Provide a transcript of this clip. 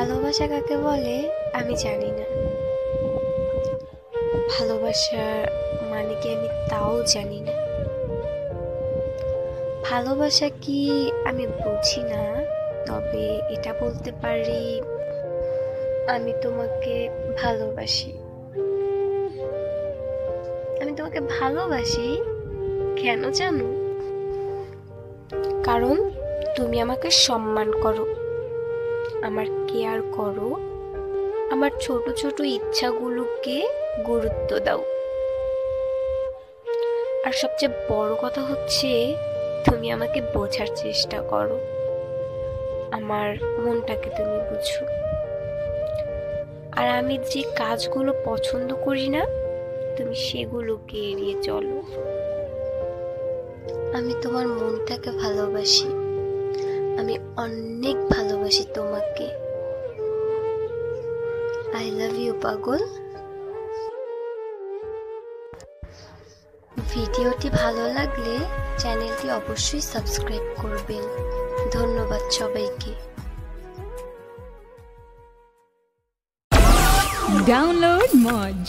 ভালোবাসা কাকে বলে আমি জানি না। ভালোবাসার মানে কি আমি তাও জানি না। ভালোবাসা কি আমি বুঝি না, তবে এটা বলতে পারি আমি তোমাকে ভালোবাসি। আমি তোমাকে ভালোবাসি কেন জানো? কারণ তুমি আমাকে সম্মান করো, আমার কেয়ার করো, আমার ছোট ছোট ইচ্ছাগুলোকে গুরুত্ব দাও। আর সবচেয়ে বড় কথা হচ্ছে তুমি আমাকে বোঝার চেষ্টা করো, আমার মনটাকে তুমি বুঝো। আর আমি যে কাজগুলো পছন্দ করি না তুমি সেগুলোকে এড়িয়ে চলো। আমি তোমার মনটাকে ভালোবাসি, আমি অনেক ভালোবাসি তোমাকে। আই লাভ ইউ পাগল। ভিডিওটি ভালো লাগলে চ্যানেলটি অবশ্যই সাবস্ক্রাইব করবেন। ধন্যবাদ সবাইকে। Download Moj.